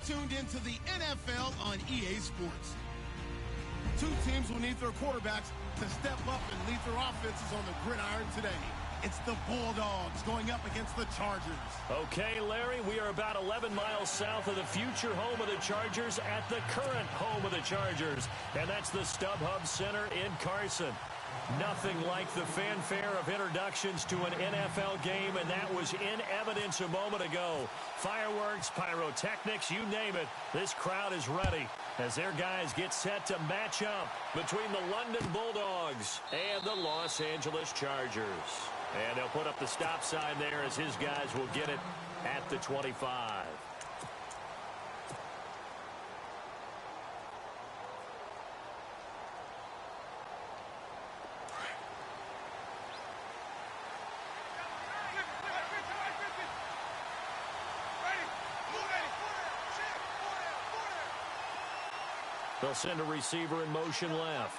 tuned into the NFL on EA Sports. Two teams will need their quarterbacks to step up and lead their offenses on the gridiron today. It's the Bulldogs going up against the Chargers. Okay, Larry, we are about 11 miles south of the future home of the Chargers at the current home of the Chargers, and that's the StubHub Center in Carson. Nothing like the fanfare of introductions to an NFL game, and that was in evidence a moment ago. Fireworks, pyrotechnics, you name it, this crowd is ready as their guys get set to match up between the London Bulldogs and the Los Angeles Chargers. And they'll put up the stop sign there as his guys will get it at the 25. They'll send a receiver in motion left.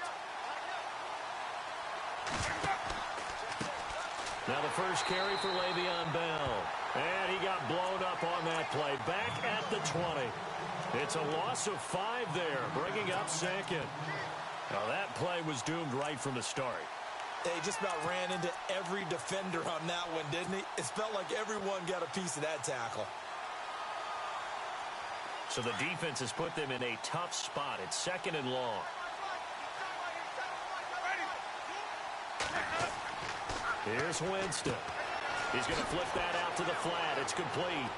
Now the first carry for Le'Veon Bell. And he got blown up on that play. Back at the 20. It's a loss of 5 there, bringing up second. Now that play was doomed right from the start. He just about ran into every defender on that one, didn't he? It felt like everyone got a piece of that tackle. So the defense has put them in a tough spot. It's second and long. Here's Winston. He's going to flip that out to the flat. It's complete.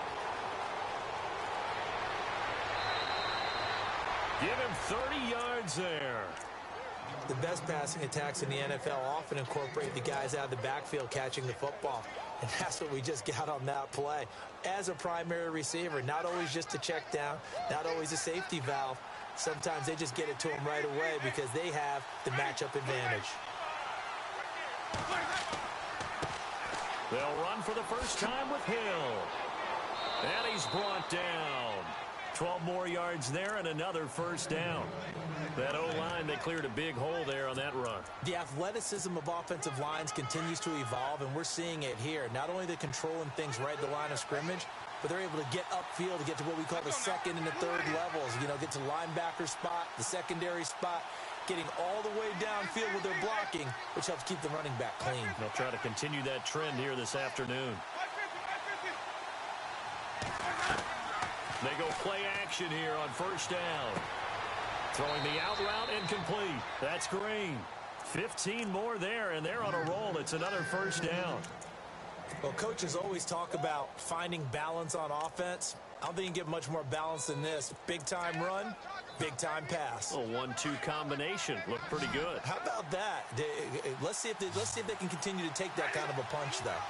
Give him 30 yards there. The best passing attacks in the NFL often incorporate the guys out of the backfield catching the football. And that's what we just got on that play. As a primary receiver, not always just a check down, not always a safety valve. Sometimes they just get it to them right away because they have the matchup advantage. They'll run for the first time with Hill. And he's brought down. 12 more yards there and another first down. That O-line, they cleared a big hole there on that run. The athleticism of offensive lines continues to evolve, and we're seeing it here. Not only the controlling things right at the line of scrimmage, but they're able to get upfield to get to what we call the second and the third levels. You know, get to linebacker spot, the secondary spot, getting all the way downfield with their blocking, which helps keep the running back clean. They'll try to continue that trend here this afternoon. They go play action here on first down. Throwing the out route incomplete. That's Green. 15 more there, and they're on a roll. It's another first down. Well, coaches always talk about finding balance on offense. I don't think you can get much more balance than this. Big-time run, big-time pass. A 1-2 combination. Looked pretty good. How about that? Let's see if they can continue to take that kind of a punch, though.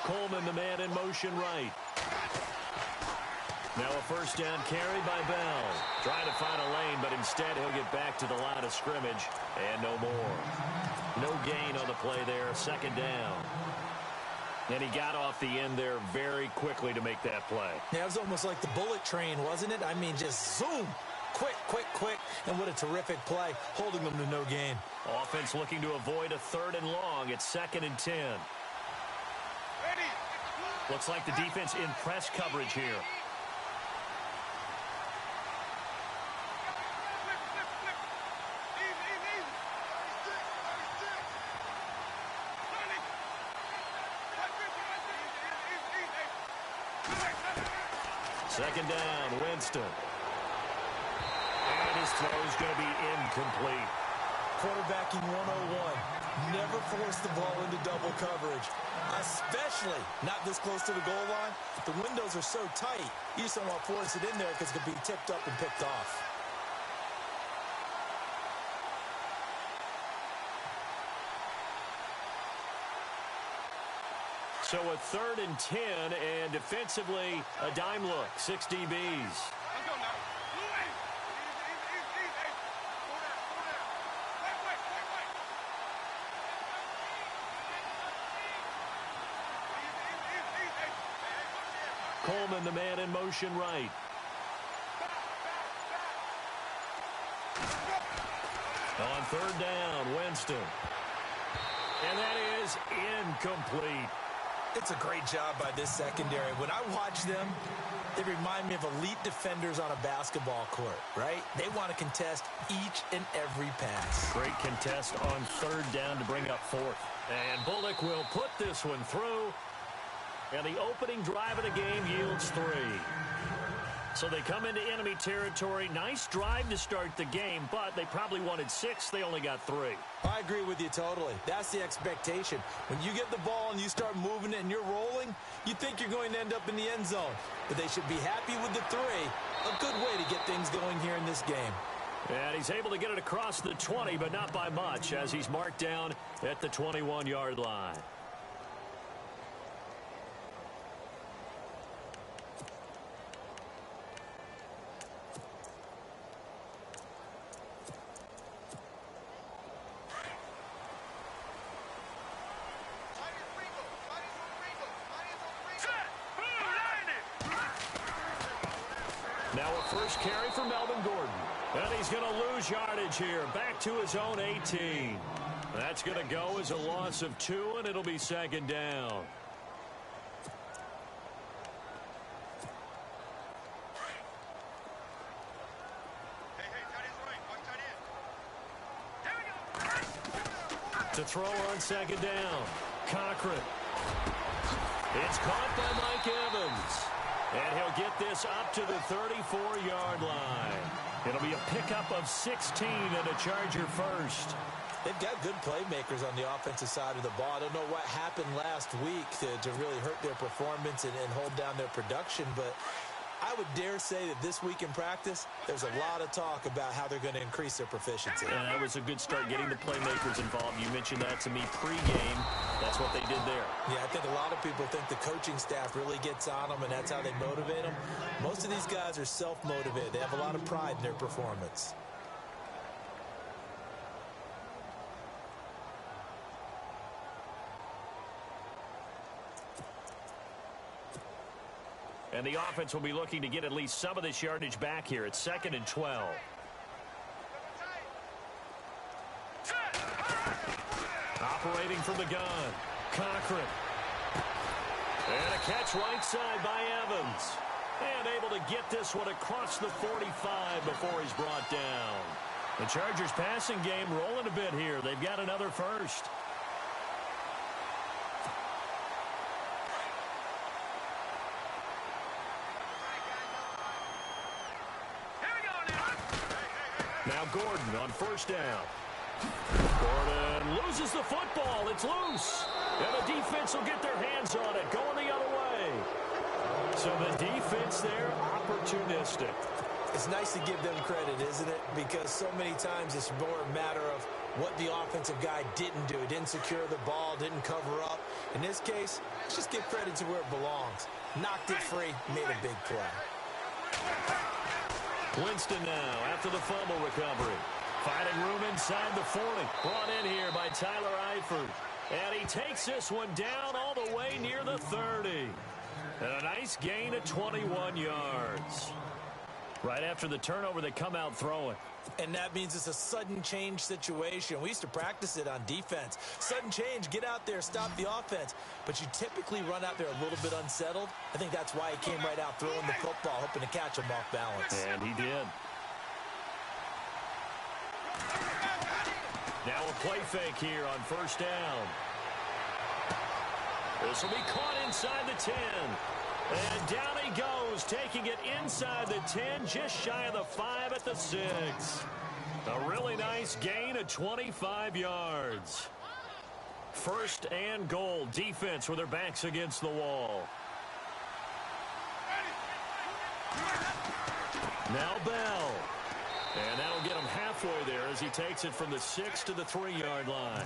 Coleman, the man in motion right. Now a first down carry by Bell. Trying to find a lane, but instead he'll get back to the line of scrimmage. And no more. No gain on the play there. Second down. And he got off the end there very quickly to make that play. Yeah, it was almost like the bullet train, wasn't it? I mean, just zoom. Quick, quick, quick. And what a terrific play, holding them to no gain. Offense looking to avoid a third and long. It's 2nd and 10. Looks like the defense in press coverage here. Second down, Winston. And his throw is going to be incomplete. Quarterbacking 101. Never force the ball into double coverage, especially not this close to the goal line. The windows are so tight, you just don't want to force it in there because it could be tipped up and picked off. So a 3rd and 10, and defensively, a dime look, 6 DBs. Coleman, the man in motion right. On third down, Winston. And that is incomplete. It's a great job by this secondary. When I watch them, they remind me of elite defenders on a basketball court, right? They want to contest each and every pass. Great contest on third down to bring up fourth. And Bullock will put this one through. And the opening drive of the game yields 3. So they come into enemy territory. Nice drive to start the game, but they probably wanted 6. They only got 3. I agree with you totally. That's the expectation. When you get the ball and you start moving it and you're rolling, you think you're going to end up in the end zone. But they should be happy with the 3. A good way to get things going here in this game. And he's able to get it across the 20, but not by much, as he's marked down at the 21-yard line. Now a first carry for Melvin Gordon. And he's going to lose yardage here. Back to his own 18. That's going to go as a loss of 2, and it'll be second down. To throw on second down. Cochran. It's caught by Mike Evans. And he'll get this up to the 34-yard line. It'll be a pickup of 16 and a Charger first. They've got good playmakers on the offensive side of the ball. I don't know what happened last week to really hurt their performance and hold down their production, but I would dare say that this week in practice, there's a lot of talk about how they're going to increase their proficiency. And that was a good start getting the playmakers involved. You mentioned that to me pregame. That's what they did there. Yeah, I think a lot of people think the coaching staff really gets on them, and that's how they motivate them. Most of these guys are self-motivated. They have a lot of pride in their performance. And the offense will be looking to get at least some of this yardage back here. It's 2nd and 12. Operating from the gun. Cochran. And a catch right side by Evans. And able to get this one across the 45 before he's brought down. The Chargers passing game rolling a bit here. They've got another first. Now Gordon on first down. Gordon loses the football. It's loose. And the defense will get their hands on it, going the other way. So the defense there, opportunistic. It's nice to give them credit, isn't it? Because so many times it's more a matter of what the offensive guy didn't do. He didn't secure the ball, didn't cover up. In this case, let's just give credit to where it belongs. Knocked it free, made a big play. Winston now after the fumble recovery. Finding room inside the 40. Brought in here by Tyler Eifert. And he takes this one down all the way near the 30. And a nice gain of 21 yards. Right after the turnover, they come out throwing. And that means it's a sudden change situation. We used to practice it on defense. Sudden change, get out there, stop the offense. But you typically run out there a little bit unsettled. I think that's why he came right out throwing the football, hoping to catch him off balance. And he did. Now a play fake here on first down. This will be caught inside the 10. And down he goes, taking it inside the 10, just shy of the 5 at the 6. A really nice gain of 25 yards. First and goal. Defense with their backs against the wall. Now Bell. And that'll get him halfway there as he takes it from the 6 to the 3-yard line.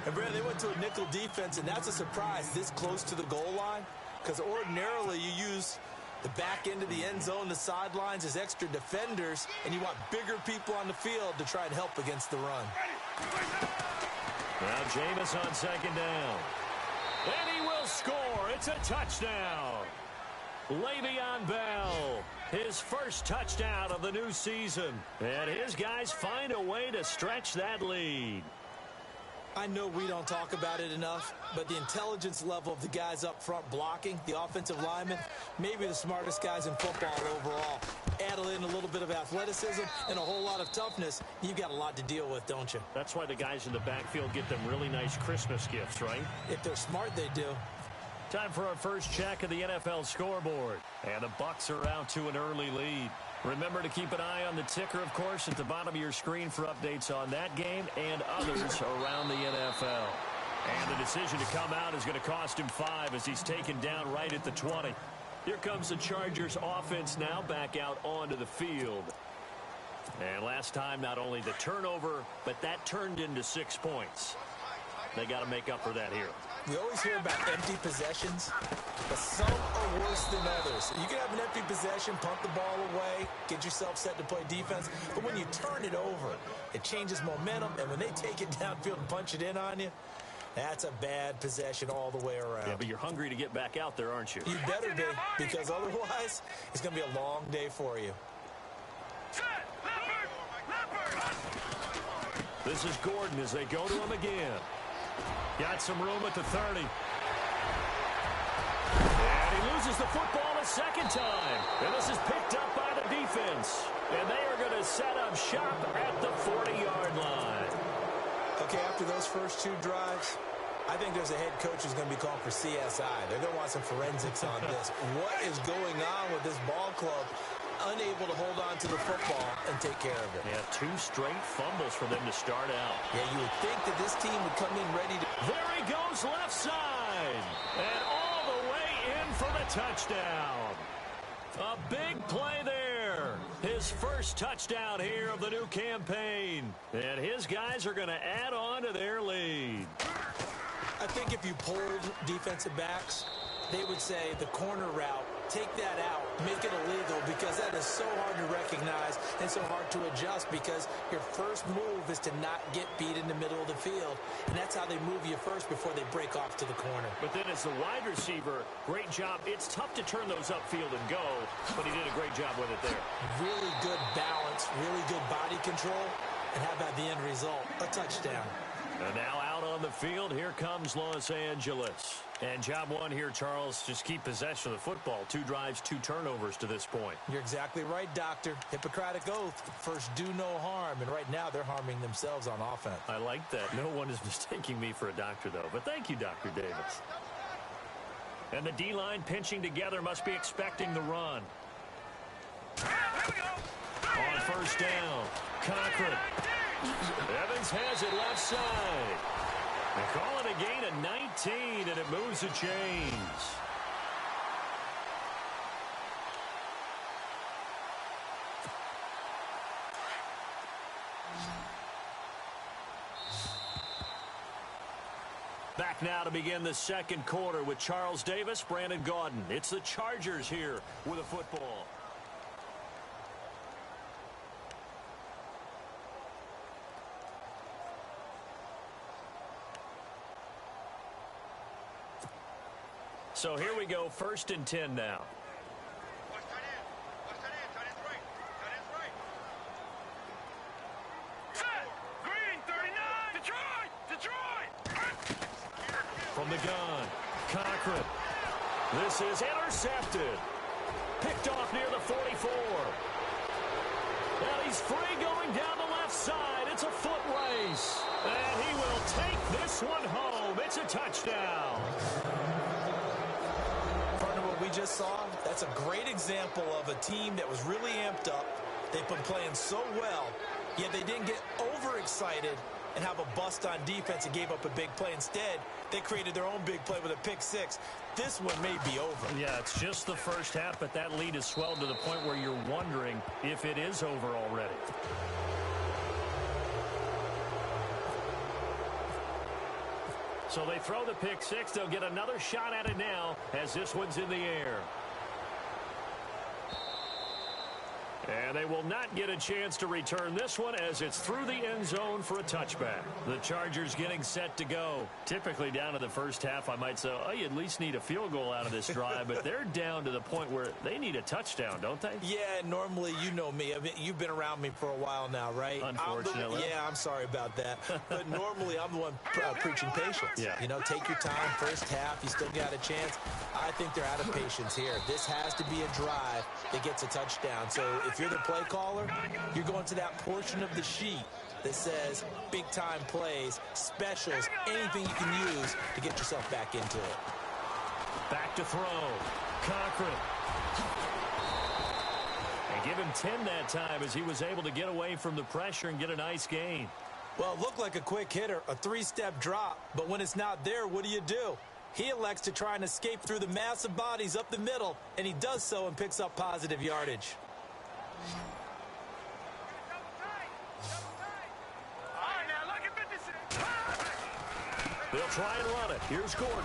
And Brad, they went to a nickel defense, and that's a surprise this close to the goal line. Because ordinarily you use the back end of the end zone, the sidelines as extra defenders, and you want bigger people on the field to try and help against the run. Now Jameis on second down. And he will score. It's a touchdown. Le'Veon Bell, his first touchdown of the new season. And his guys find a way to stretch that lead. I know we don't talk about it enough, but the intelligence level of the guys up front blocking, the offensive linemen, maybe the smartest guys in football overall. Add in a little bit of athleticism and a whole lot of toughness, you've got a lot to deal with, don't you? That's why the guys in the backfield get them really nice Christmas gifts, right? If they're smart, they do. Time for our first check of the NFL scoreboard. And the Bucs are out to an early lead. Remember to keep an eye on the ticker, of course, at the bottom of your screen for updates on that game and others around the NFL. And the decision to come out is going to cost him 5 as he's taken down right at the 20. Here comes the Chargers offense now back out onto the field. And last time, not only the turnover, but that turned into 6 points. They got to make up for that here. We always hear about empty possessions, but some are worse than others. You can have an empty possession, punt the ball away, get yourself set to play defense, but when you turn it over, it changes momentum, and when they take it downfield and punch it in on you, that's a bad possession all the way around. Yeah, but you're hungry to get back out there, aren't you? You better be, because otherwise, it's going to be a long day for you. This is Gordon as they go to him again. Got some room at the 30. And he loses the football a second time. And this is picked up by the defense. And they are going to set up shop at the 40-yard line. Okay, after those first 2 drives, I think there's a head coach who's going to be calling for CSI. They're going to want some forensics on this. What is going on with this ball club? Unable to hold on to the football and take care of it. Yeah, 2 straight fumbles for them to start out. Yeah, you would think that this team would come in ready to... There he goes left side. And all the way in for the touchdown. A big play there. His first touchdown here of the new campaign. And his guys are going to add on to their lead. I think if you polled defensive backs, they would say the corner route, take that out, make it illegal, because that is so hard to recognize and so hard to adjust, because your first move is to not get beat in the middle of the field. And that's how they move you first before they break off to the corner. But then as the wide receiver, great job. It's tough to turn those upfield and go, but he did a great job with it there. Really good balance, really good body control. And how about the end result? A touchdown. And now out on the field, here comes Los Angeles. And job 1 here, Charles, just keep possession of the football. 2 drives, 2 turnovers to this point. You're exactly right, Doctor. Hippocratic oath. First, do no harm. And right now, they're harming themselves on offense. I like that. No one is mistaking me for a doctor, though. But thank you, Dr. Davis. And the D-line pinching together must be expecting the run. On first down, Cochran. Evans has it left side. They call it a gain of 19, and it moves the chains. Back now to begin the second quarter with Charles Davis, Brandon Gaudin. It's the Chargers here with a football. So here we go, 1st and 10 now. From the gun, Cochran. This is intercepted. Picked off near the 44. And he's free going down the left side. It's a foot race. And he will take this one home. It's a touchdown. We just saw, that's a great example of a team that was really amped up. They've been playing so well, yet they didn't get overexcited and have a bust on defense and gave up a big play. Instead, they created their own big play with a pick 6. This one may be over. Yeah, it's just the first half, but that lead has swelled to the point where you're wondering if it is over already. So they throw the pick 6. They'll get another shot at it now as this one's in the air. And they will not get a chance to return this one as it's through the end zone for a touchback. The Chargers getting set to go. Typically down to the first half, I might say, oh, you at least need a field goal out of this drive, but they're down to the point where they need a touchdown, don't they? Yeah, normally, you know me. I mean, you've been around me for a while now, right? Unfortunately. I'm sorry about that. But normally, I'm the one preaching patience. Yeah. You know, take your time. First half, you still got a chance. I think they're out of patience here. This has to be a drive that gets a touchdown. So if you're the play caller, you're going to that portion of the sheet that says big-time plays, specials, anything you can use to get yourself back into it. Back to throw. Cochran. And give him 10 that time as he was able to get away from the pressure and get a nice gain. Well, it looked like a quick hitter, a three-step drop, but when it's not there, what do? He elects to try and escape through the massive bodies up the middle, and he does so and picks up positive yardage. They'll try and run it. Here's Gordon.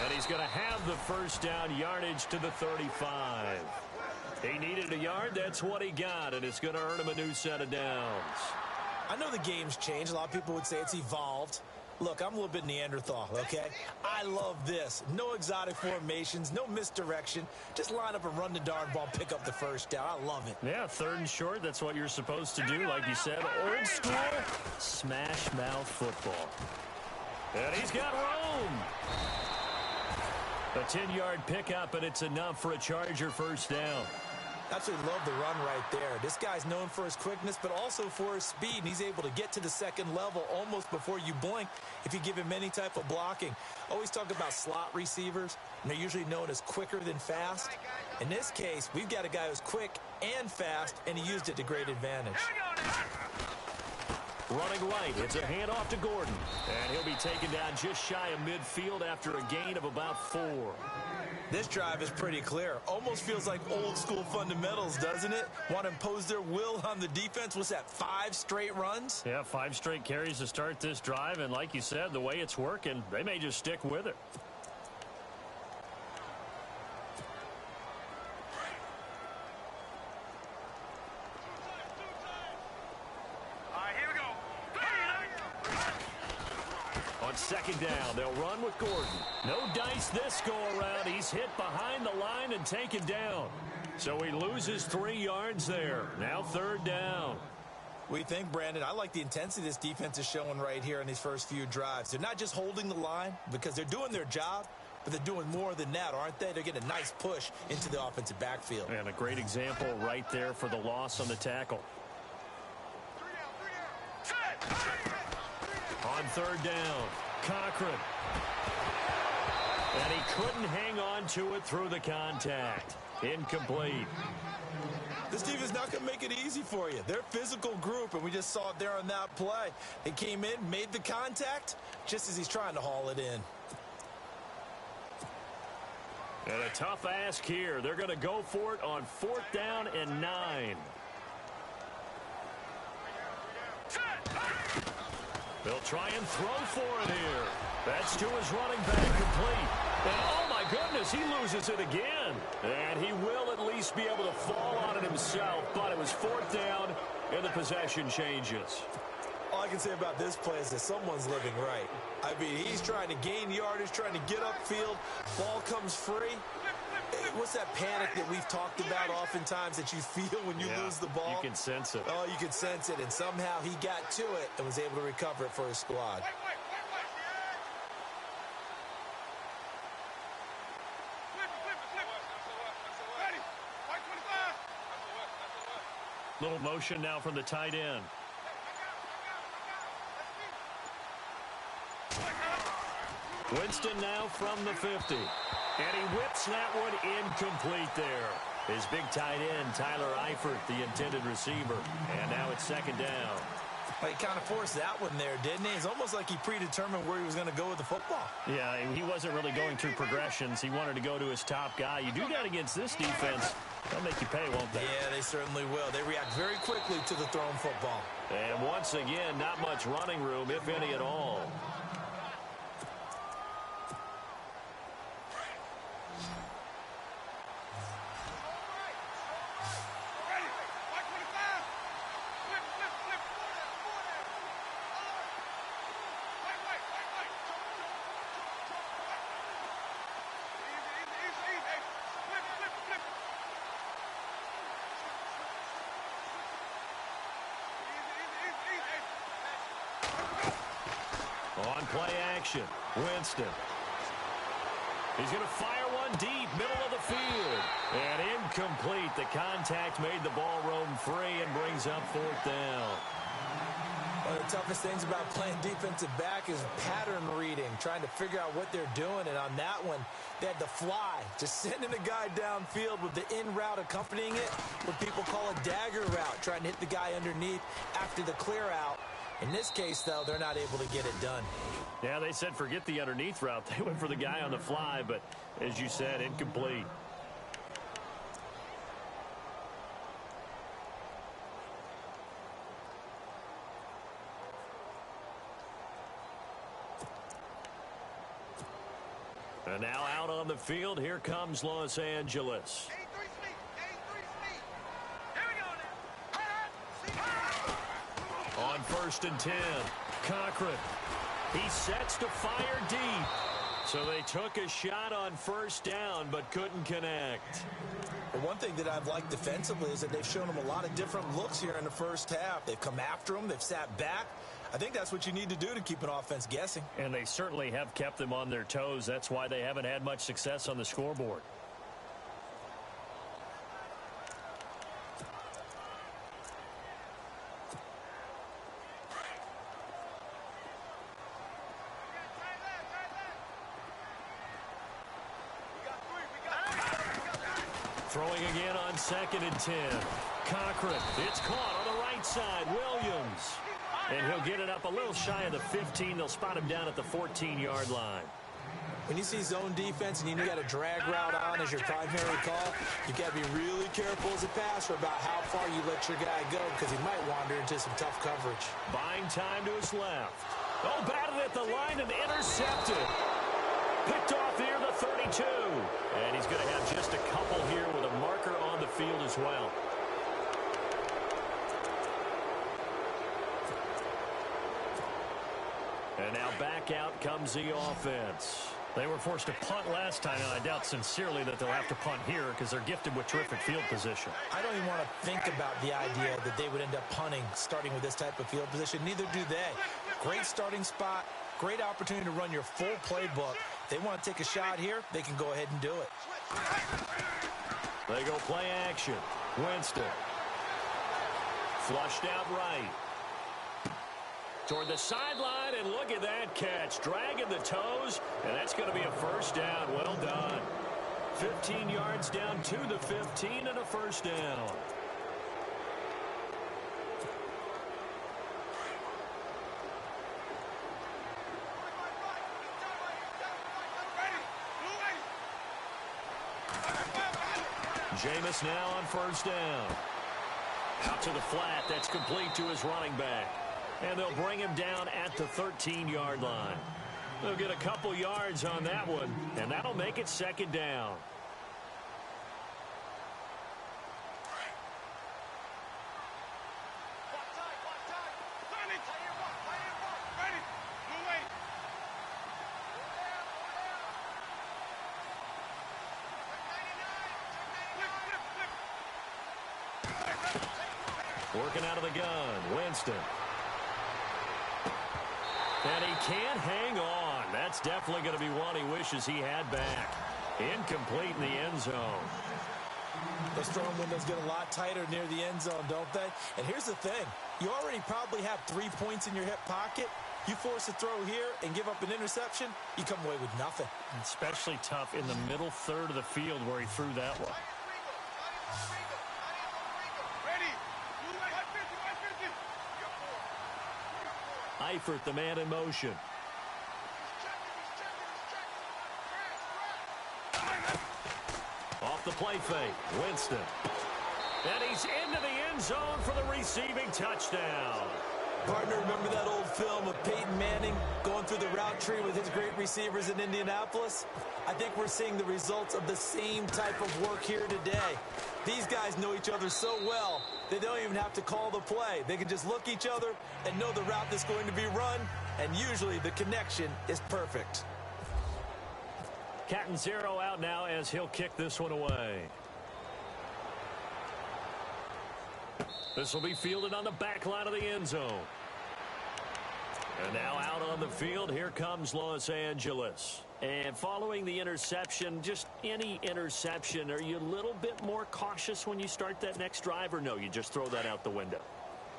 And he's going to have the first down, yardage to the 35. He needed a yard. That's what he got, and it's going to earn him a new set of downs. I know the game's changed. A lot of people would say it's evolved. Look, I'm a little bit Neanderthal, okay? I love this. No exotic formations, no misdirection. Just line up and run the darn ball, pick up the first down. I love it. Yeah, third and short, that's what you're supposed to do. Like you said, old school, smash mouth football. And he's got room. A 10-yard pickup, and it's enough for a Charger first down. Absolutely love the run right there. This guy's known for his quickness, but also for his speed. And he's able to get to the second level almost before you blink if you give him any type of blocking. Always talk about slot receivers, and they're usually known as quicker than fast. In this case, we've got a guy who's quick and fast, and he used it to great advantage. Running right, it's a handoff to Gordon. And he'll be taken down just shy of midfield after a gain of about 4. This drive is pretty clear. Almost feels like old school fundamentals, doesn't it? Want to impose their will on the defense. What's that, 5 straight runs? Yeah, 5 straight carries to start this drive. And like you said, the way it's working, they may just stick with it. On second down, they'll run with Gordon. No dice this go-around. He's hit behind the line and taken down. So he loses 3 yards there. Now third down. What do you think, Brandon? I like the intensity this defense is showing right here in these first few drives. They're not just holding the line because they're doing their job, but they're doing more than that, aren't they? They're getting a nice push into the offensive backfield. And a great example right there for the loss on the tackle. On third down, Cochran. And he couldn't hang on to it through the contact. Incomplete. This team is not going to make it easy for you. They're a physical group, and we just saw it there on that play. They came in, made the contact, just as he's trying to haul it in. And a tough ask here. They're going to go for it on 4th down and 9. They'll try and throw for it here. That's to his running back, complete. And oh my goodness, he loses it again. And he will at least be able to fall on it himself, but it was 4th down and the possession changes. All I can say about this play is that someone's living right. I mean, he's trying to gain yardage, trying to get upfield. Ball comes free. What's that panic that we've talked about oftentimes that you feel when you lose the ball? You can sense it. Oh, you can sense it, and somehow he got to it and was able to recover it for his squad. Little motion now from the tight end. Winston now from the 50. And he whips that one incomplete there. His big tight end, Tyler Eifert, the intended receiver. And now it's 2nd down. Well, he kind of forced that one there, didn't he? It's almost like he predetermined where he was going to go with the football. Yeah, he wasn't really going through progressions. He wanted to go to his top guy. You do that against this defense, they'll make you pay, won't they? Yeah, they certainly will. They react very quickly to the thrown football. And once again, not much running room, if any at all. play action. Winston. He's going to fire one deep, middle of the field. And incomplete. The contact made the ball roam free and brings up fourth down. One of the toughest things about playing defensive back is pattern reading, trying to figure out what they're doing. And on that one, they had the fly, just sending a guy downfield with the in route accompanying it, what people call a dagger route, trying to hit the guy underneath after the clear out. In this case, though, they're not able to get it done. Yeah, they said forget the underneath route. They went for the guy on the fly, but as you said, incomplete. And now out on the field, here comes Los Angeles. On 1st and 10, Cochran. He sets to fire deep. So they took a shot on 1st down, but couldn't connect. Well, one thing that I've liked defensively is that they've shown them a lot of different looks here in the first half. They've come after them. They've sat back. I think that's what you need to do to keep an offense guessing. And they certainly have kept them on their toes. That's why they haven't had much success on the scoreboard. Throwing again on 2nd and 10. Cochran. It's caught on the right side. Williams. And he'll get it up a little shy of the 15. They'll spot him down at the 14-yard line. When you see zone defense and you got a drag route on as your primary call, you got to be really careful as a passer about how far you let your guy go because he might wander into some tough coverage. Buying time to his left. Oh, batted at the line and intercepted. Picked off near the 32. And he's going to have just a couple here with a marker on the field as well. And now back out comes the offense. They were forced to punt last time, and I doubt sincerely that they'll have to punt here because they're gifted with terrific field position. I don't even want to think about the idea that they would end up punting starting with this type of field position. Neither do they. Great starting spot, great opportunity to run your full playbook. If they want to take a shot here, they can go ahead and do it. They go play action. Winston. Flushed out right. Toward the sideline, and look at that catch. Dragging the toes, and that's going to be a 1st down. Well done. 15 yards down to the 15 and a 1st down. Jameis now on 1st down. Out to the flat. That's complete to his running back. And they'll bring him down at the 13-yard line. They'll get a couple yards on that one, and that'll make it 2nd down. Working out of the gun, Winston. And he can't hang on. That's definitely going to be one he wishes he had back. Incomplete in the end zone. Those throwing windows get a lot tighter near the end zone, don't they? And here's the thing. You already probably have 3 points in your hip pocket. You force a throw here and give up an interception, you come away with nothing. Especially tough in the middle third of the field where he threw that one. Eifert, the man in motion. Off the play fake, Winston. And he's into the end zone for the receiving touchdown. Partner, remember that old film of Peyton Manning going through the route tree with his great receivers in Indianapolis? I think we're seeing the results of the same type of work here today. These guys know each other so well, they don't even have to call the play. They can just look each other and know the route that's going to be run, and usually the connection is perfect. Cat and zero out now as he'll kick this one away. This will be fielded on the back line of the end zone. And now out on the field, here comes Los Angeles. And following the interception, just any interception, are you a little bit more cautious when you start that next drive, or no, you just throw that out the window?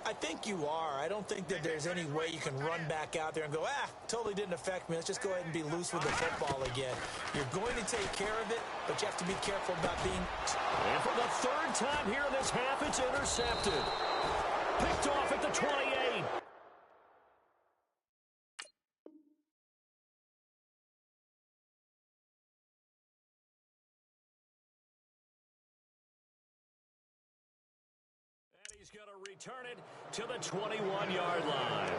I think you are. I don't think that there's any way you can run back out there and go, totally didn't affect me. Let's just go ahead and be loose with the football again. You're going to take care of it, but you have to be careful about being... And for the third time here in this half, it's intercepted. Picked off at the 28. He's going to return it to the 21-yard line.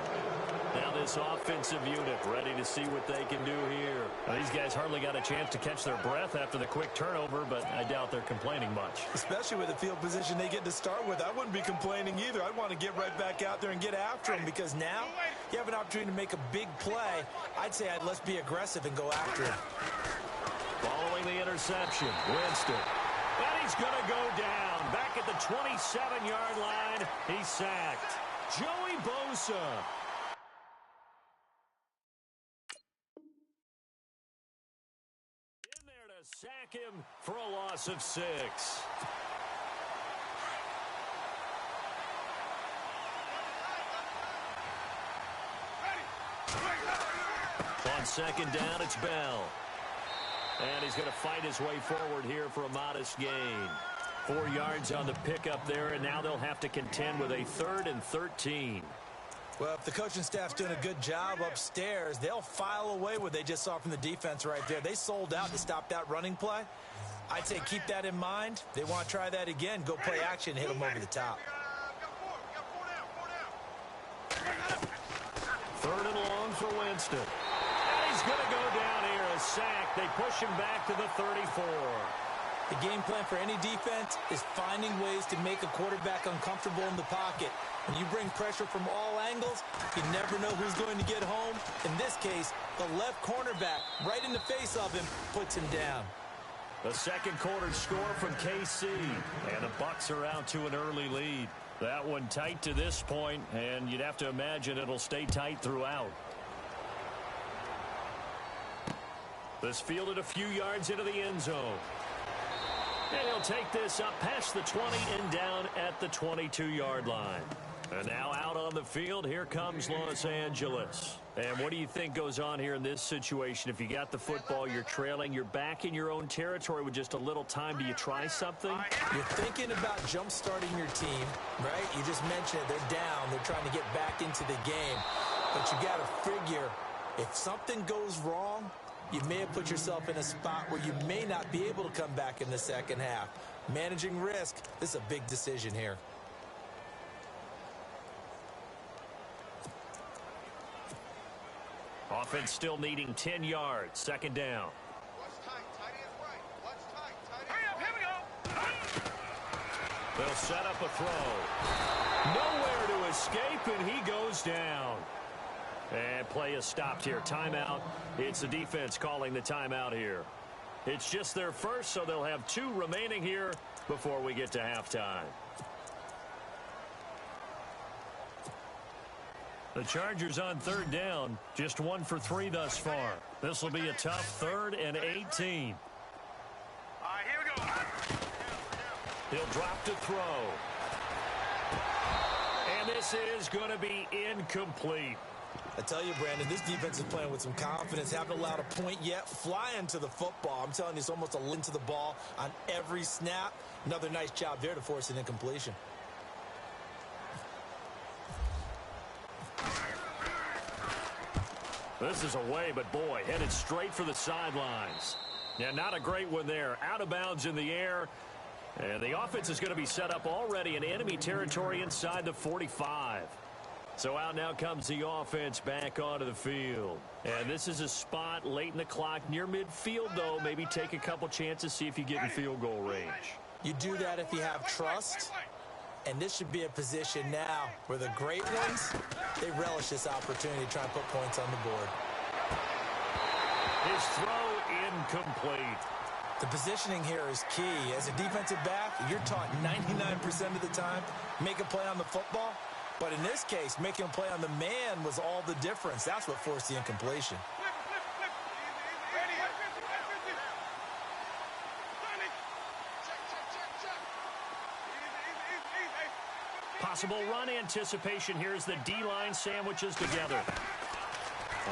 Now this offensive unit ready to see what they can do here. Now, these guys hardly got a chance to catch their breath after the quick turnover, but I doubt they're complaining much. Especially with the field position they get to start with. I wouldn't be complaining either. I'd want to get right back out there and get after them, because now you have an opportunity to make a big play. I'd say let's be aggressive and go after it. Following the interception, Winston. And he's going to go down. Back at the 27-yard line, he's sacked. Joey Bosa. In there to sack him for a loss of 6. On second down, it's Bell. And he's going to fight his way forward here for a modest gain. 4 yards on the pickup there, and now they'll have to contend with a 3rd and 13. Well, if the coaching staff's doing a good job upstairs, they'll file away what they just saw from the defense right there. They sold out to stop that running play. I'd say keep that in mind. They want to try that again. Go play action, hit them over the top. 3rd and long for Winston. And he's going to go down here, a sack. They push him back to the 34. The game plan for any defense is finding ways to make a quarterback uncomfortable in the pocket. When you bring pressure from all angles, you never know who's going to get home. In this case, the left cornerback, right in the face of him, puts him down. The second quarter score from KC. And the Bucs are out to an early lead. That one tight to this point, and you'd have to imagine it'll stay tight throughout. This fielded a few yards into the end zone. And he'll take this up past the 20 and down at the 22-yard line. And now out on the field, here comes Los Angeles. And what do you think goes on here in this situation? If you got the football, you're trailing, you're back in your own territory with just a little time. Do you try something? You're thinking about jump-starting your team, right? You just mentioned it. They're down. They're trying to get back into the game. But you got to figure, if something goes wrong, you may have put yourself in a spot where you may not be able to come back in the second half. Managing risk, this is a big decision here. Offense still needing 10 yards. Second down. They'll set up a throw. Nowhere to escape, and he goes down. And play is stopped here. Timeout. It's the defense calling the timeout here. It's just their first, so they'll have 2 remaining here before we get to halftime. The Chargers on 3rd down, just 1 for 3 thus far. This will be a tough 3rd and 18. All right, here we go. He'll drop to throw. And this is going to be incomplete. I tell you, Brandon, this defense is playing with some confidence. Haven't allowed a point yet. Flying to the football. I'm telling you, it's almost a link to the ball on every snap. Another nice job there to force an incompletion. This is away, but boy, headed straight for the sidelines. Yeah, not a great one there. Out of bounds in the air. And the offense is going to be set up already in enemy territory inside the 45. So out now comes the offense back onto the field. And this is a spot late in the clock near midfield, though. Maybe take a couple chances, see if you get in field goal range. You do that if you have trust. And this should be a position now where the great ones, they relish this opportunity to try and put points on the board. His throw incomplete. The positioning here is key. As a defensive back, you're taught 99% of the time, make a play on the football. But in this case, making a play on the man was all the difference. That's what forced the incompletion. Possible run anticipation here as the D-line sandwiches together.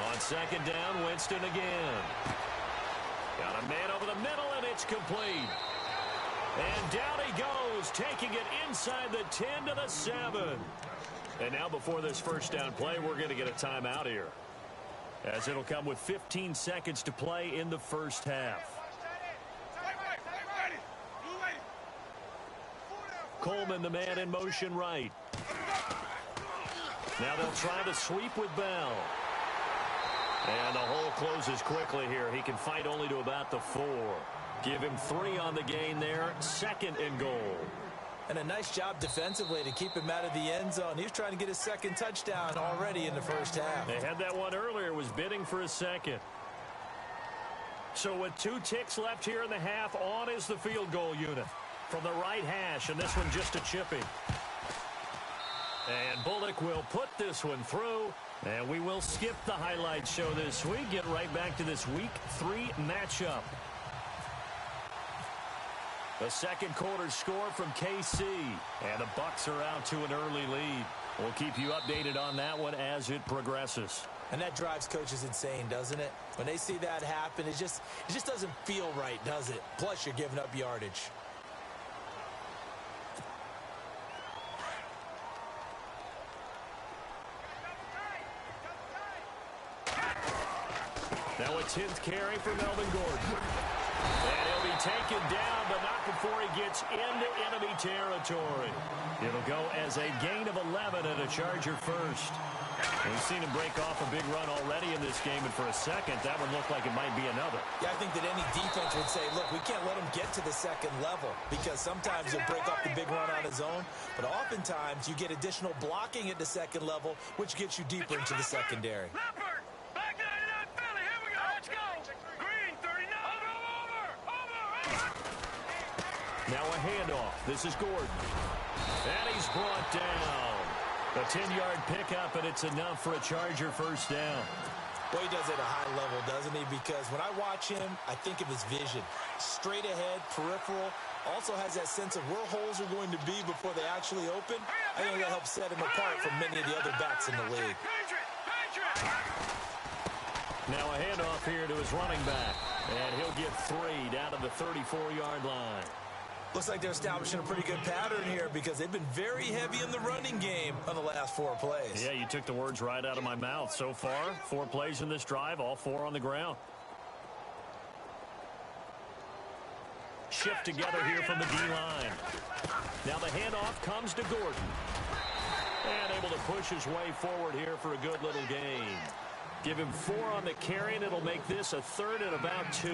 On second down, Winston again. Got a man over the middle, and it's complete. And down he goes, taking it inside the 10 to the 7. And now before this first down play, we're going to get a timeout here, as it'll come with 15 seconds to play in the first half. Coleman, the man in motion right. Now they'll try the sweep with Bell. And the hole closes quickly here. He can fight only to about the 4. Give him 3 on the gain there. Second and goal. And a nice job defensively to keep him out of the end zone. He was trying to get his second touchdown already in the first half. They had that one earlier, was bidding for a second. So with 2 ticks left here in the half, on is the field goal unit from the right hash, and this one just a chippy. And Bullock will put this one through, and we will skip the highlight show this week. Get right back to this Week 3 matchup. The second quarter score from KC, and the Bucs are out to an early lead. We'll keep you updated on that one as it progresses. And that drives coaches insane, doesn't it? When they see that happen, it just doesn't feel right, does it? Plus, you're giving up yardage. Now a 10th carry for Melvin Gordon. And he'll be taken down, but not before he gets into enemy territory. It'll go as a gain of 11 and a Charger first. We've seen him break off a big run already in this game, and for a second, that one looked like it might be another. Yeah, I think that any defense would say, look, we can't let him get to the second level, because sometimes he'll break off the big run on his own, but oftentimes you get additional blocking at the second level, which gets you deeper into the secondary. Now a handoff. This is Gordon. And he's brought down. A 10-yard pickup, and it's enough for a Charger first down. Well, he does it at a high level, doesn't he? Because when I watch him, I think of his vision. Straight ahead, peripheral. Also has that sense of where holes are going to be before they actually open. I think that helps set him apart from many of the other backs in the league. Now a handoff here to his running back. And he'll get 3 down to the 34-yard line. Looks like they're establishing a pretty good pattern here because they've been very heavy in the running game on the last 4 plays. Yeah, you took the words right out of my mouth. So far, 4 plays in this drive, all 4 on the ground. Shift together here from the D-line. Now the handoff comes to Gordon. And able to push his way forward here for a good little gain. Give him 4 on the carry, and it'll make this a 3rd and about 2.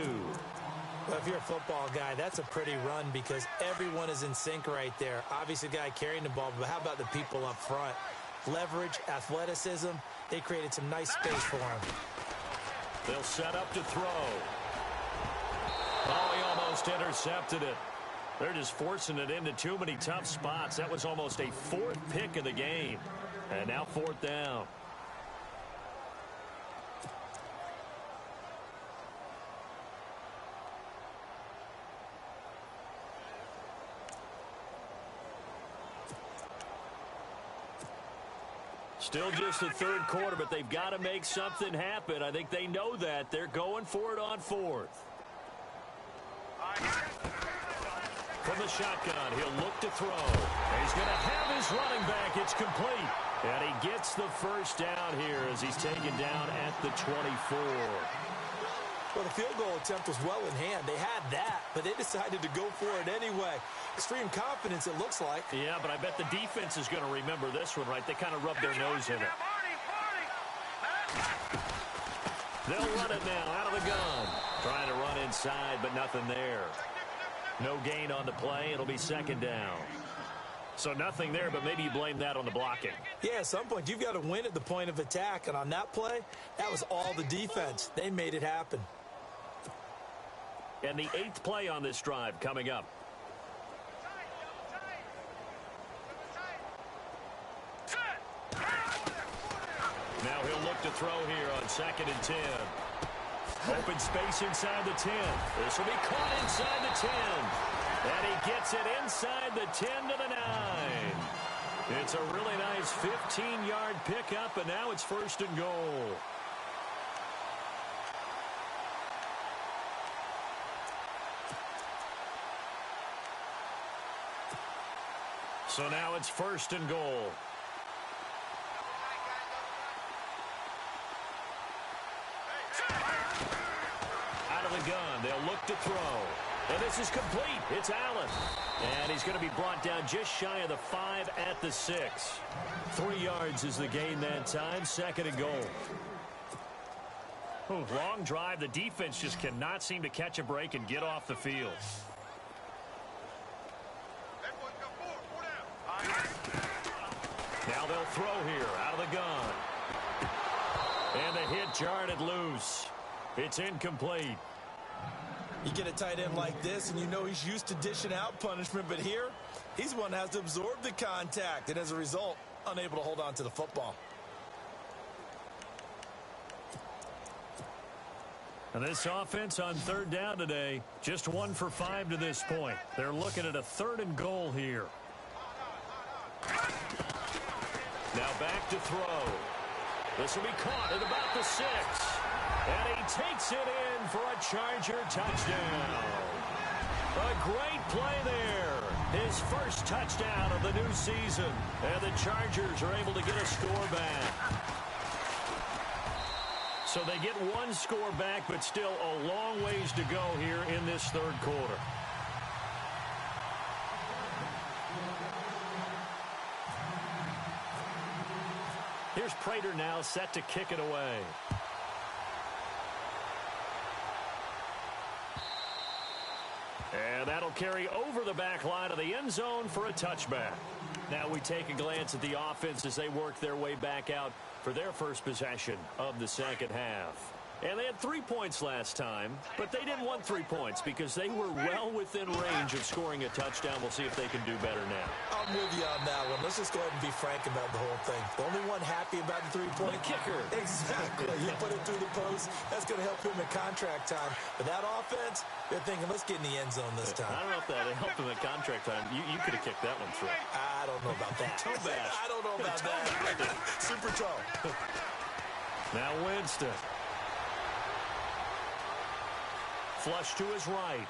Well, if you're a football guy, that's a pretty run because everyone is in sync right there. Obviously, the guy carrying the ball, but how about the people up front? Leverage, athleticism, they created some nice space for him. They'll set up to throw. Oh, he almost intercepted it. They're just forcing it into too many tough spots. That was almost a 4th pick of the game. And now 4th down. Still just the 3rd quarter, but they've got to make something happen. I think they know that. They're going for it on 4th. From the shotgun, he'll look to throw. And he's going to have his running back. It's complete. And he gets the first down here as he's taken down at the 24. Well, the field goal attempt was well in hand. They had that, but they decided to go for it anyway. Extreme confidence, it looks like. Yeah, but I bet the defense is going to remember this one, right? They kind of rubbed their nose in it. They'll run it now out of the gun. Trying to run inside, but nothing there. No gain on the play. It'll be 2nd down. So nothing there, but maybe you blame that on the blocking. Yeah, at some point, you've got to win at the point of attack. And on that play, that was all the defense. They made it happen. And the 8th play on this drive coming up. throw here on 2nd and 10. Open space inside the 10. This will be caught inside the 10. And he gets it inside the 10 to the 9. It's a really nice 15-yard pickup, and now it's 1st and goal. So now it's 1st and goal. Out of the gun, they'll look to throw. And this is complete. It's Allen. And he's going to be brought down just shy of the 5 at the 6. 3 yards is the gain that time. 2nd and goal. Ooh, long drive. The defense just cannot seem to catch a break and get off the field. Now they'll throw here out of the gun. And the hit jarred it loose. It's incomplete. You get a tight end like this, and you know he's used to dishing out punishment, but here, he's one that has to absorb the contact, and as a result, unable to hold on to the football. And this offense on 3rd down today, just 1 for 5 to this point. They're looking at a 3rd and goal here. Now back to throw. This will be caught at about the 6. And he takes it in for a Charger touchdown. A great play there. His first touchdown of the new season. And the Chargers are able to get a score back. So they get 1 score back, but still a long ways to go here in this 3rd quarter. Here's Prater now set to kick it away. And that'll carry over the back line of the end zone for a touchback. Now we take a glance at the offense as they work their way back out for their first possession of the 2nd half. And they had 3 points last time, but they didn't want 3 points because they were well within range of scoring a touchdown. We'll see if they can do better now. I'm with you on that one. Let's just go ahead and be frank about the whole thing. The only one happy about the 3-point kicker. Exactly. You put it through the post. That's going to help him in contract time. But that offense, they're thinking, let's get in the end zone this time. I don't know if that helped him in contract time. You could have kicked that one through. I don't know about that. Toe bash. I don't know about that. Super toe. Now Winston. Flush to his right.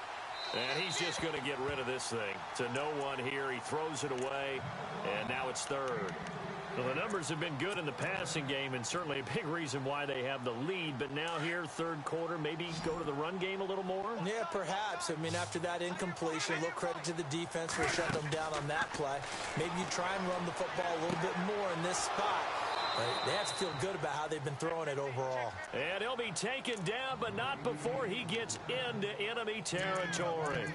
And he's just going to get rid of this thing. To no one here. He throws it away. And now it's 3rd. Well, the numbers have been good in the passing game, and certainly a big reason why they have the lead. But now here, 3rd quarter, maybe go to the run game a little more? Yeah, perhaps. I mean, after that incompletion, a little credit to the defense for shutting them down on that play. Maybe you try and run the football a little bit more in this spot. They have to feel good about how they've been throwing it overall. And he'll be taken down, but not before he gets into enemy territory.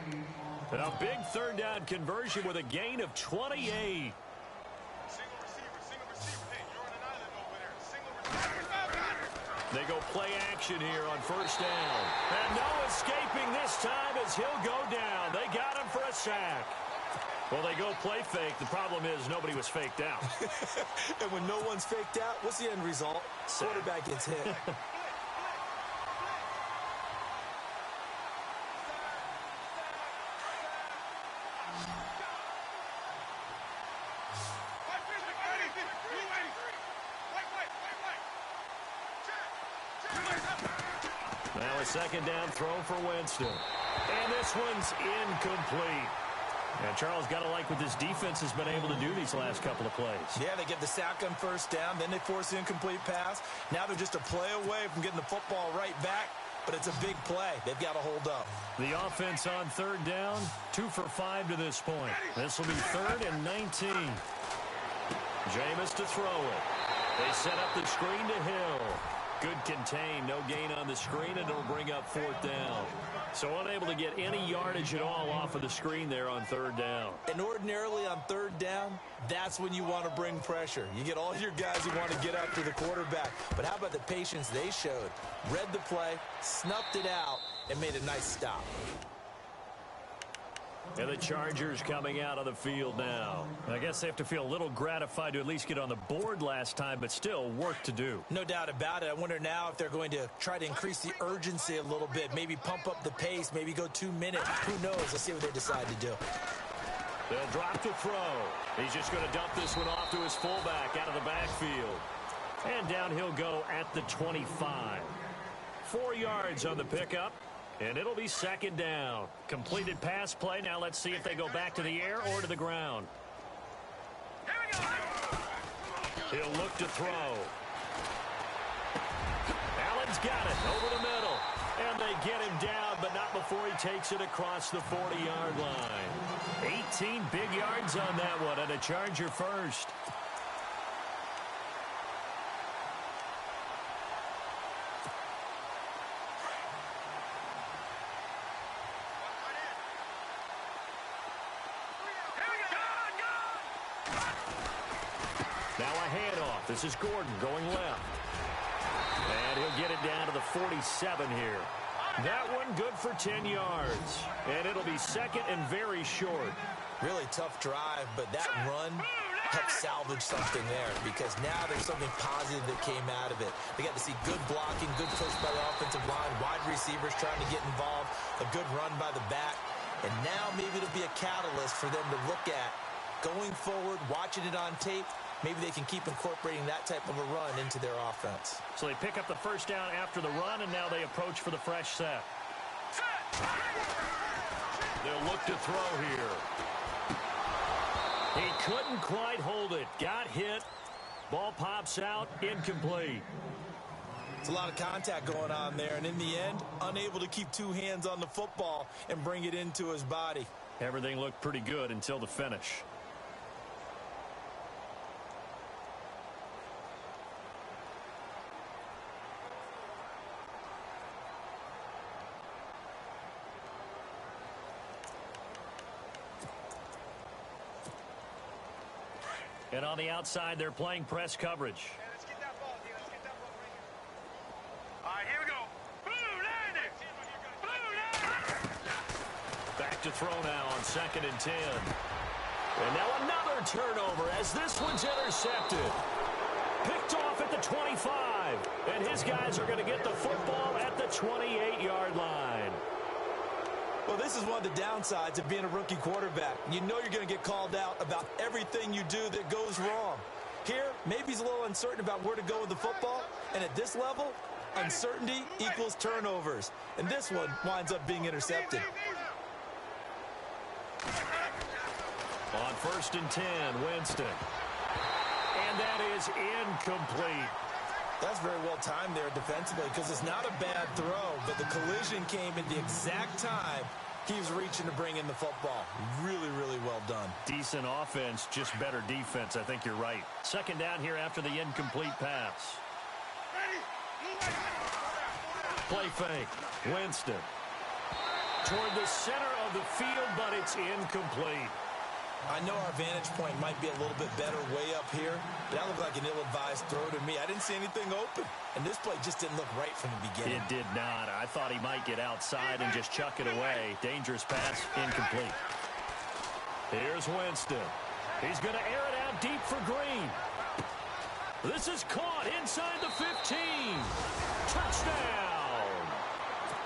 And a big 3rd down conversion with a gain of 28. They go play action here on 1st down. And no escaping this time as he'll go down. They got him for a sack. Well, they go play fake. The problem is nobody was faked out. And when no one's faked out, what's the end result? Quarterback gets hit. Now a 2nd down throw for Winston. And this one's incomplete. And Charles, got to like what this defense has been able to do these last couple of plays. Yeah, they get the sack on 1st down, then they force the incomplete pass. Now they're just a play away from getting the football right back, but it's a big play. They've got to hold up. The offense on 3rd down, 2 for 5 to this point. This will be 3rd and 19. Jameis to throw it. They set up the screen to Hill. Good contain, no gain on the screen, and it'll bring up 4th down. So unable to get any yardage at all off of the screen there on 3rd down. And ordinarily on 3rd down, that's when you want to bring pressure. You get all your guys who want to get after the quarterback. But how about the patience they showed? Read the play, snuffed it out, and made a nice stop. And the Chargers coming out on the field now. I guess they have to feel a little gratified to at least get on the board last time, but still work to do. No doubt about it. I wonder now if they're going to try to increase the urgency a little bit, maybe pump up the pace, maybe go 2 minutes. Who knows? Let's see what they decide to do. They'll drop to throw. He's just going to dump this one off to his fullback out of the backfield. And down he'll go at the 25. 4 yards on the pickup. And it'll be second down. Completed pass play. Now let's see if they go back to the air or to the ground. He'll look to throw. Allen's got it over the middle. And they get him down, but not before he takes it across the 40-yard line. 18 big yards on that one, and a Charger first. Now a handoff. This is Gordon going left. And he'll get it down to the 47 here. That one good for 10 yards. And it'll be second and very short. Really tough drive, but that run helped salvage something there because now there's something positive that came out of it. They got to see good blocking, good push by the offensive line, wide receivers trying to get involved, a good run by the back. And now maybe it'll be a catalyst for them to look at going forward, watching it on tape. Maybe they can keep incorporating that type of a run into their offense. So they pick up the first down after the run, and now they approach for the fresh set. They'll look to throw here. He couldn't quite hold it. Got hit. Ball pops out. Incomplete. It's a lot of contact going on there, and in the end, unable to keep 2 hands on the football and bring it into his body. Everything looked pretty good until the finish. And on the outside, they're playing press coverage. Let's get that ball, D. Let's get that ball right here. All right, here we go. Boom, landed. Boom, landed. Back to throw now on 2nd and 10. And now another turnover as this one's intercepted. Picked off at the 25. And his guys are going to get the football at the 28-yard line. Well, this is one of the downsides of being a rookie quarterback. You know you're going to get called out about everything you do that goes wrong. Here, maybe he's a little uncertain about where to go with the football. And at this level, uncertainty equals turnovers. And this one winds up being intercepted. On 1st and 10, Winston. And that is incomplete. That's very well timed there defensively because it's not a bad throw, but the collision came at the exact time he was reaching to bring in the football. Really, really well done. Decent offense, just better defense. I think you're right. 2nd down here after the incomplete pass. Play fake. Winston. Toward the center of the field, but it's incomplete. I know our vantage point might be a little bit better way up here, but that looked like an ill-advised throw to me. I didn't see anything open, and this play just didn't look right from the beginning. It did not. I thought he might get outside and just chuck it away. Dangerous pass, incomplete. Here's Winston. He's going to air it out deep for Green. This is caught inside the 15. Touchdown.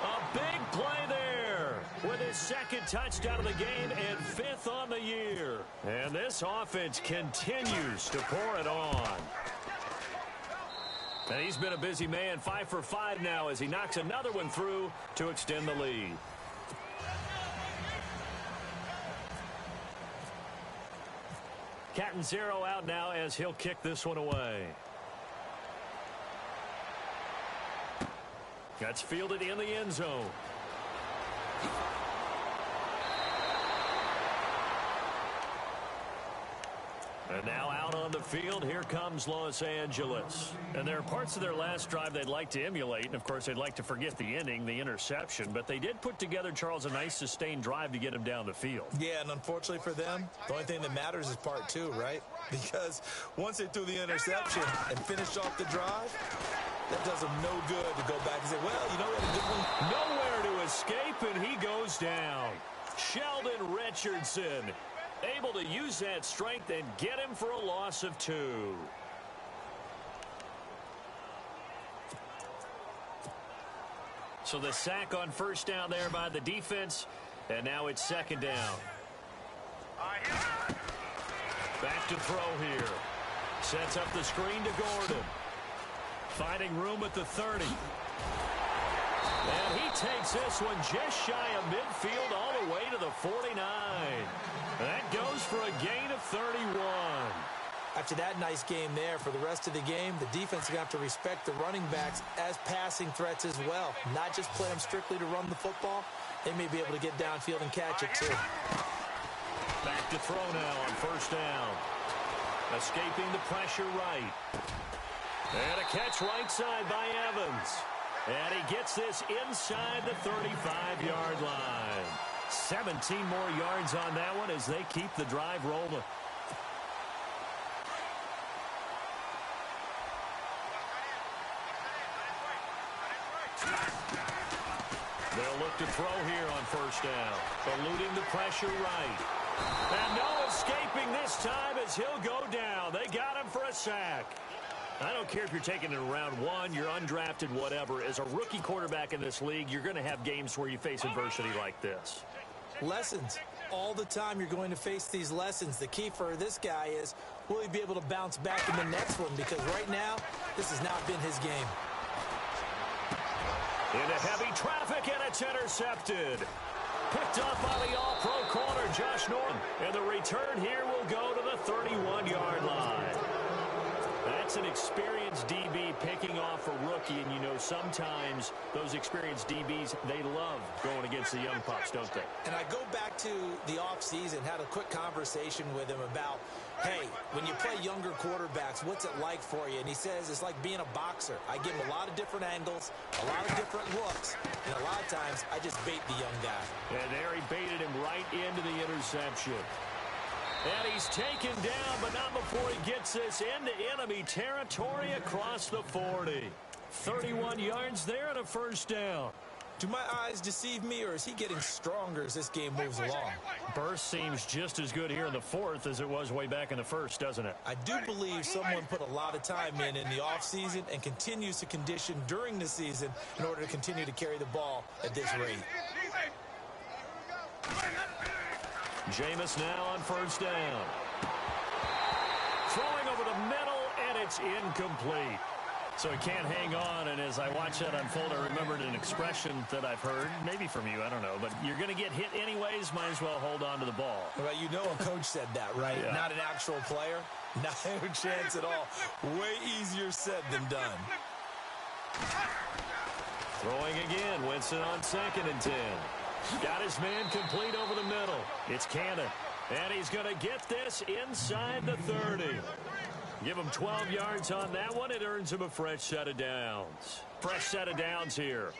A big play there with his 2nd touchdown of the game and 5th on the year. And this offense continues to pour it on. And he's been a busy man, 5 for 5 now as he knocks another one through to extend the lead. Catanzaro out now as he'll kick this one away. That's fielded in the end zone. And now out on the field, here comes Los Angeles. And there are parts of their last drive they'd like to emulate. And, of course, they'd like to forget the inning, the interception. But they did put together, Charles, a nice sustained drive to get him down the field. Yeah, and unfortunately for them, the only thing that matters is part 2, right? Because once they threw the interception and finished off the drive, that does them no good to go back and say, well, you know what, a good one. Nowhere to escape, and he goes down. Sheldon Richardson able to use that strength and get him for a loss of 2. So the sack on first down there by the defense, and now it's second down. Back to throw here. Sets up the screen to Gordon. Finding room at the 30. And he takes this one just shy of midfield all the way to the 49. That goes for a gain of 31. After that nice game there, for the rest of the game, the defense is going to have to respect the running backs as passing threats as well. Not just play them strictly to run the football. They may be able to get downfield and catch it too. Back to throw now on first down. Escaping the pressure right. And a catch right side by Evans. And he gets this inside the 35-yard line. 17 more yards on that one as they keep the drive rolling. They'll look to throw here on first down. Eluding the pressure right. And no escaping this time as he'll go down. They got him for a sack. I don't care if you're taking it in round 1, you're undrafted, whatever. As a rookie quarterback in this league, you're going to have games where you face adversity like this. Lessons. All the time you're going to face these lessons. The key for this guy is, will he be able to bounce back in the next one? Because right now, this has not been his game. Into heavy traffic, and it's intercepted. Picked up by the all-pro corner, Josh Norton. And the return here will go to the 31-yard line. That's an experienced DB picking off a rookie, and you know sometimes those experienced DBs, they love going against the young pups, don't they? And I go back to the offseason, had a quick conversation with him about, hey, when you play younger quarterbacks, what's it like for you? And he says it's like being a boxer. I give him a lot of different angles, a lot of different looks, and a lot of times I just bait the young guy. And there he baited him right into the interception. And he's taken down, but not before he gets this into enemy territory across the 40. 31 yards there and a first down. Do my eyes deceive me, or is he getting stronger as this game moves along? Burst seems just as good here in the 4th as it was way back in the 1st, doesn't it? I do believe someone put a lot of time in the offseason and continues to condition during the season in order to continue to carry the ball at this rate. Jameis now on first down. Throwing over the middle, and it's incomplete. So he can't hang on, and as I watch that unfold, I remembered an expression that I've heard, maybe from you, I don't know, but you're going to get hit anyways, might as well hold on to the ball. Well, you know a coach said that, right? Yeah. Not an actual player. Not a chance at all. Way easier said than done. Throwing again, Winston on 2nd and 10. Got his man complete over the middle. It's Cannon. And he's going to get this inside the 30. Give him 12 yards on that one. It earns him a fresh set of downs. Fresh set of downs here.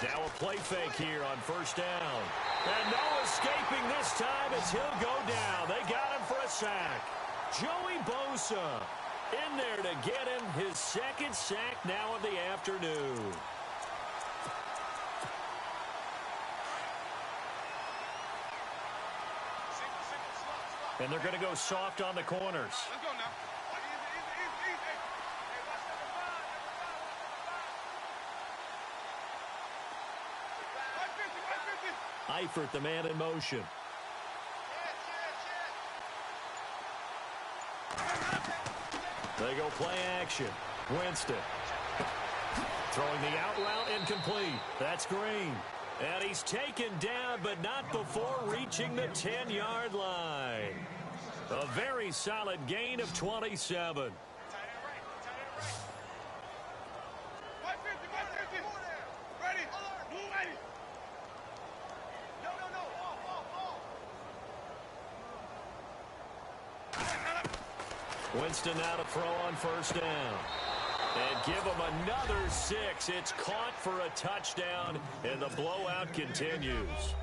Now a play fake here on first down. And no escaping this time as he'll go down. They got him for a sack. Joey Bosa in there to get him his 2nd sack now of the afternoon. And they're going to go soft on the corners. Let's go now. Eifert, the man in motion. They go play action. Winston. Throwing the out route incomplete. That's Green. And he's taken down, but not before reaching the 10-yard line. A very solid gain of 27. Winston now to throw on first down. And give him another 6. It's caught for a touchdown, and the blowout continues.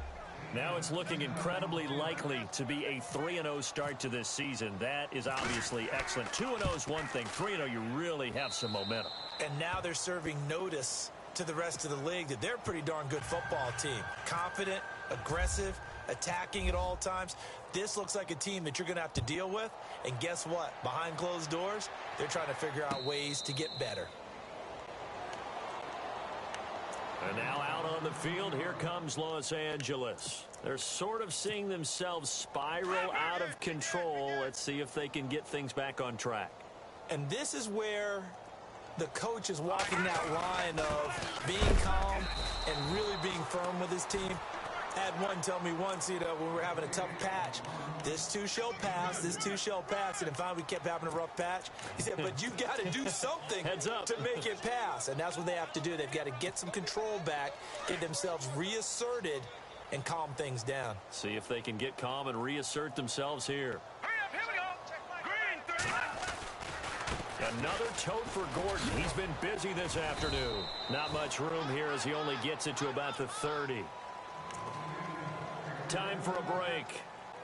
Now it's looking incredibly likely to be a 3-0 start to this season. That is obviously excellent. 2-0 is one thing. 3-0, you really have some momentum. And now they're serving notice to the rest of the league that they're a pretty darn good football team. Confident, aggressive, attacking at all times. This looks like a team that you're going to have to deal with. And guess what? Behind closed doors, they're trying to figure out ways to get better. And now out on the field, here comes Los Angeles. They're sort of seeing themselves spiral out of control. Let's see if they can get things back on track. And this is where the coach is walking that line of being calm and really being firm with his team. I had one tell me once, when we were having a tough patch, this too shall pass, this too shall pass. And finally we kept having a rough patch. He said, but you've got to do something Heads up. to make it pass. And that's what they have to do. They've got to get some control back, get themselves reasserted, and calm things down. See if they can get calm and reassert themselves here. Hurry up, here we go. Green, 30. Another tote for Gordon. He's been busy this afternoon. Not much room here as he only gets it to about the 30. Time for a break.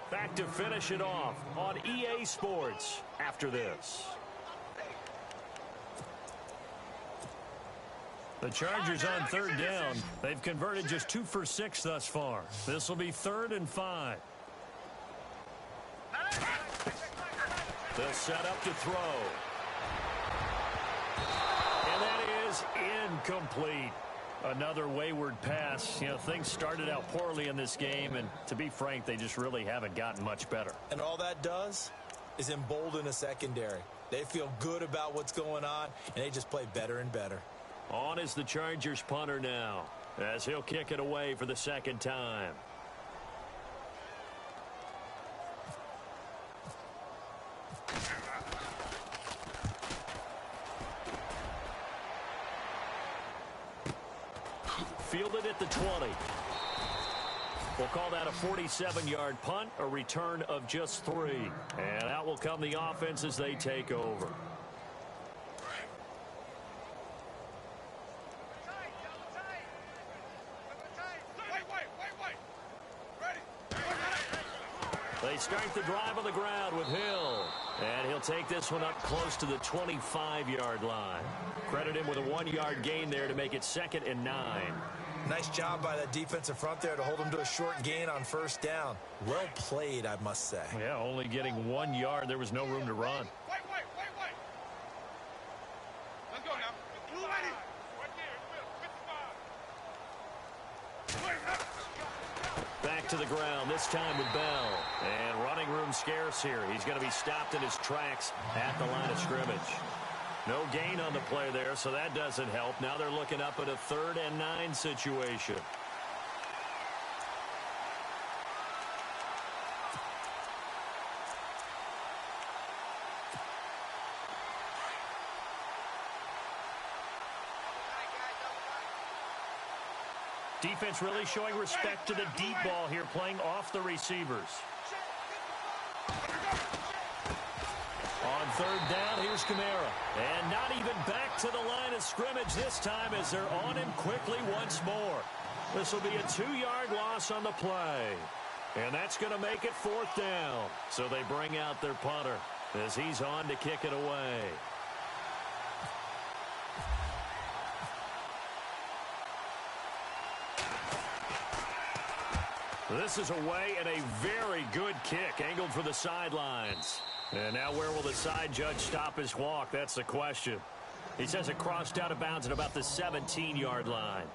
Back to finish it off on EA Sports after this. The Chargers on third down. They've converted just 2 for 6 thus far. This will be 3rd and 5. They'll set up to throw. And that is incomplete. Another wayward pass. Things started out poorly in this game, and to be frank, they just really haven't gotten much better. And all that does is embolden a secondary. They feel good about what's going on, and they just play better and better. On is the Chargers punter now, as he'll kick it away for the second time. Fielded at the 20. We'll call that a 47-yard punt, a return of just 3. And out will come the offense as they take over. They start the drive on the ground with Hill. And he'll take this one up close to the 25-yard line. Credit him with a 1-yard gain there to make it 2nd and 9. Nice job by that defensive front there to hold him to a short gain on first down. Well played, I must say. Yeah, only getting 1 yard. There was no room to run. Wait. Let's go now. Blue lady. Right there. Back to the ground, this time with Bell. And running room scarce here. He's going to be stopped in his tracks at the line of scrimmage. No gain on the play there, so that doesn't help. Now they're looking up at a 3rd and 9 situation. Defense really showing respect to the deep ball here, playing off the receivers. On 3rd down, here's Kamara. And not even back to the line of scrimmage this time as they're on him quickly once more. This will be a 2-yard loss on the play. And that's going to make it 4th down. So they bring out their punter as he's on to kick it away. This is away and a very good kick angled for the sidelines. And now where will the side judge stop his walk? That's the question. He says it crossed out of bounds at about the 17-yard line.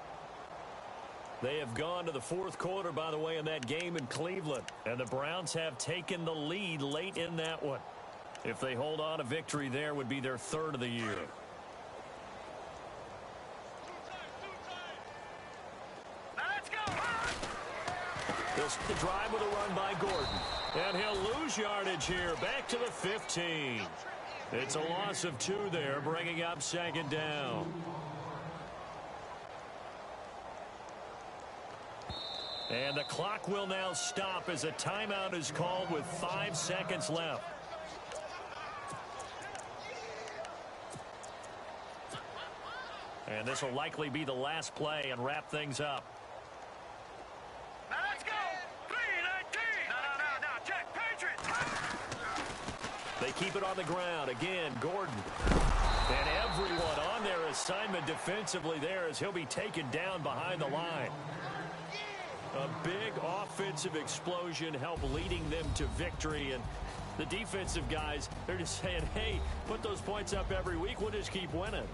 They have gone to the 4th quarter, by the way, in that game in Cleveland. And the Browns have taken the lead late in that one. If they hold on, a victory there would be their 3rd of the year. They'll start the drive with a run by Gordon. And he'll lose yardage here. Back to the 15. It's a loss of 2 there, bringing up 2nd down. And the clock will now stop as a timeout is called with 5 seconds left. And this will likely be the last play and wrap things up. Let's go. They keep it on the ground. Again, Gordon. And everyone on their assignment defensively there as he'll be taken down behind the line. A big offensive explosion helped leading them to victory. And the defensive guys, they're just saying, hey, put those points up every week. We'll just keep winning.